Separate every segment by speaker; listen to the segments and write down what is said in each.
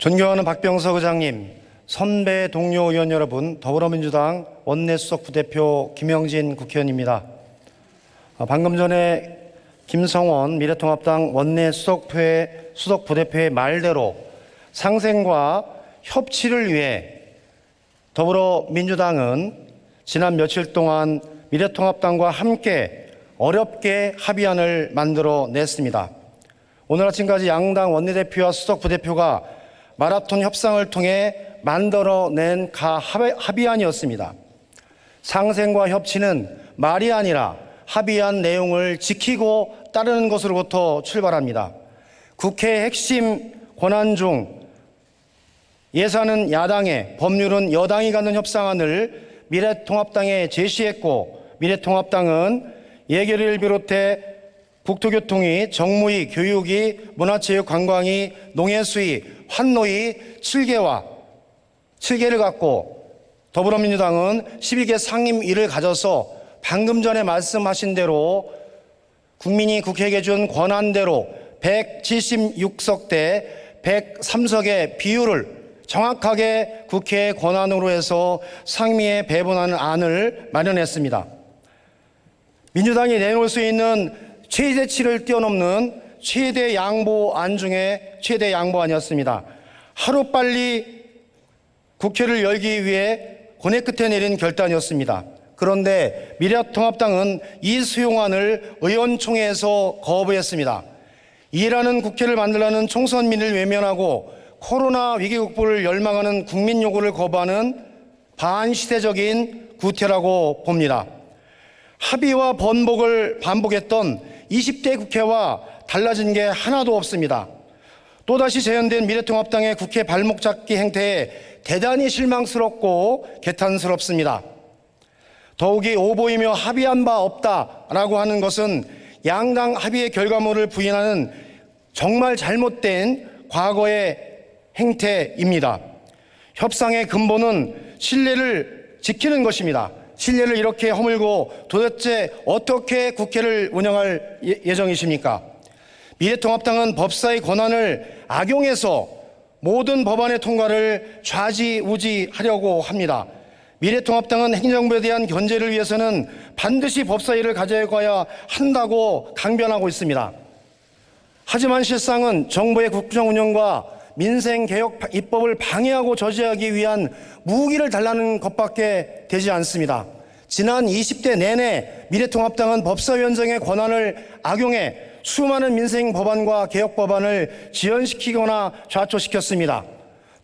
Speaker 1: 존경하는 박병석 의장님, 선배 동료 의원 여러분, 더불어민주당 원내수석 부대표 김영진 국회의원입니다. 방금 전에 김성원 미래통합당 원내수석 부대표의 말대로 상생과 협치를 위해 더불어민주당은 지난 며칠 동안 미래통합당과 함께 어렵게 합의안을 만들어냈습니다. 오늘 아침까지 양당 원내대표와 수석 부대표가 마라톤 협상을 통해 만들어낸 합의안이었습니다. 상생과 협치는 말이 아니라 합의한 내용을 지키고 따르는 것으로부터 출발합니다. 국회의 핵심 권한 중 예산은 야당에, 법률은 여당이 갖는 협상안을 미래통합당에 제시했고, 미래통합당은 예결위를 비롯해 국토교통위, 정무위, 교육위, 문화체육, 관광위, 농해수위, 환노위 7개를 갖고 더불어민주당은 12개 상임위를 가져서 방금 전에 말씀하신 대로 국민이 국회에게 준 권한대로 176석 대 103석의 비율을 정확하게 국회의 권한으로 해서 상임위에 배분하는 안을 마련했습니다. 민주당이 내놓을 수 있는 최대치를 뛰어넘는 최대 양보안 중에 최대 양보안이었습니다. 하루빨리 국회를 열기 위해 고뇌 끝에 내린 결단이었습니다. 그런데 미래통합당은 이 수용안을 의원총회에서 거부했습니다. 일하는 국회를 만들라는 총선민을 외면하고 코로나 위기 극복을 열망하는 국민 요구를 거부하는 반시대적인 구태라고 봅니다. 합의와 번복을 반복했던 20대 국회와 달라진 게 하나도 없습니다. 또다시 재현된 미래통합당의 국회 발목 잡기 행태에 대단히 실망스럽고 개탄스럽습니다. 더욱이 오보이며 합의한 바 없다라고 하는 것은 양당 합의의 결과물을 부인하는 정말 잘못된 과거의 행태입니다. 협상의 근본은 신뢰를 지키는 것입니다. 신뢰를 이렇게 허물고 도대체 어떻게 국회를 운영할 예정이십니까? 미래통합당은 법사의 권한을 악용해서 모든 법안의 통과를 좌지우지하려고 합니다. 미래통합당은 행정부에 대한 견제를 위해서는 반드시 법사위를 가져가야 한다고 강변하고 있습니다. 하지만 실상은 정부의 국정운영과 민생개혁 입법을 방해하고 저지하기 위한 무기를 달라는 것밖에 되지 않습니다. 지난 20대 내내 미래통합당은 법사위원장의 권한을 악용해 수많은 민생 법안과 개혁 법안을 지연시키거나 좌초시켰습니다.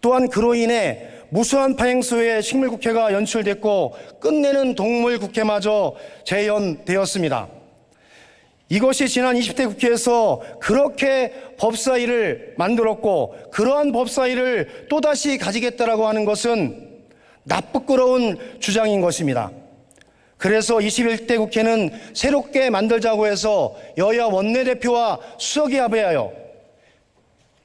Speaker 1: 또한 그로 인해 무수한 파행수의 식물국회가 연출됐고 끝내는 동물국회마저 재연되었습니다. 이것이 지난 20대 국회에서 그렇게 법사위를 만들었고 그러한 법사위를 또다시 가지겠다라고 하는 것은 나쁘끄러운 주장인 것입니다. 그래서 21대 국회는 새롭게 만들자고 해서 여야 원내대표와 수석이 합의하여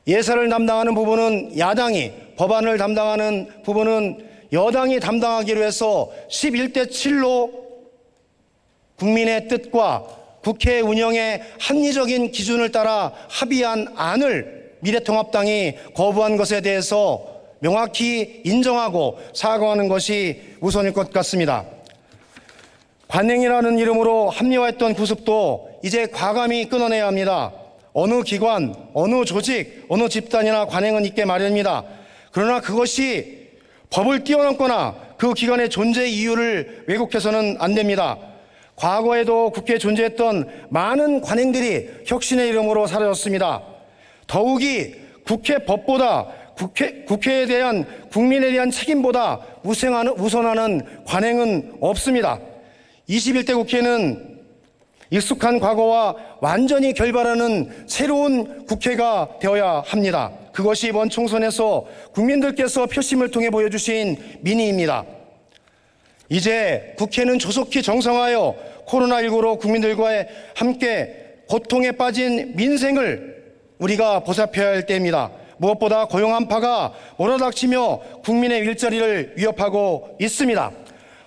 Speaker 1: 예산을 담당하는 부분은 야당이, 법안을 담당하는 부분은 여당이 담당하기로 해서 11대 7로 국민의 뜻과 국회 운영의 합리적인 기준을 따라 합의한 안을 미래통합당이 거부한 것에 대해서 명확히 인정하고 사과하는 것이 우선일 것 같습니다. 관행이라는 이름으로 합리화했던 구습도 이제 과감히 끊어내야 합니다. 어느 기관, 어느 조직, 어느 집단이나 관행은 있게 마련입니다. 그러나 그것이 법을 뛰어넘거나 그 기관의 존재 이유를 왜곡해서는 안 됩니다. 과거에도 국회에 존재했던 많은 관행들이 혁신의 이름으로 사라졌습니다. 더욱이 국회 법보다 국회에 대한 국민에 대한 책임보다 우선하는 관행은 없습니다. 21대 국회는 익숙한 과거와 완전히 결별하는 새로운 국회가 되어야 합니다. 그것이 이번 총선에서 국민들께서 표심을 통해 보여주신 민의입니다. 이제 국회는 조속히 정상화하여 코로나19로 국민들과 함께 고통에 빠진 민생을 우리가 보살펴야 할 때입니다. 무엇보다 고용 한파가 몰아닥치며 국민의 일자리를 위협하고 있습니다.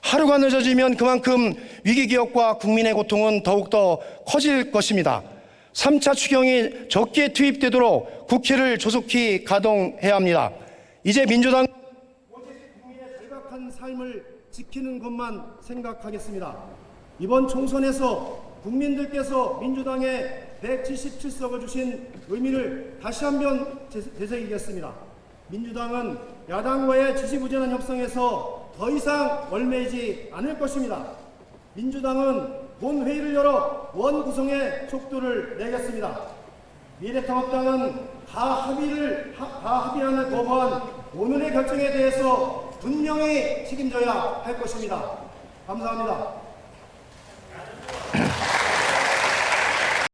Speaker 1: 하루가 늦어지면 그만큼 위기기업과 국민의 고통은 더욱더 커질 것입니다. 3차 추경이 적게 투입되도록 국회를 조속히 가동해야 합니다. 이제 민주당 오직 국민의 절박한 삶을 지키는 것만 생각하겠습니다. 이번 총선에서 국민들께서 민주당에 177석을 주신 의미를 다시 한번 되새기겠습니다. 민주당은 야당과의 지지부진한 협상에서 더 이상 얽매이지 않을 것입니다. 민주당은 본회의를 열어 원구성의 속도를 내겠습니다. 미래통합당은 다 합의안을 거부한 오늘의 결정에 대해서 분명히 책임져야 할 것입니다. 감사합니다.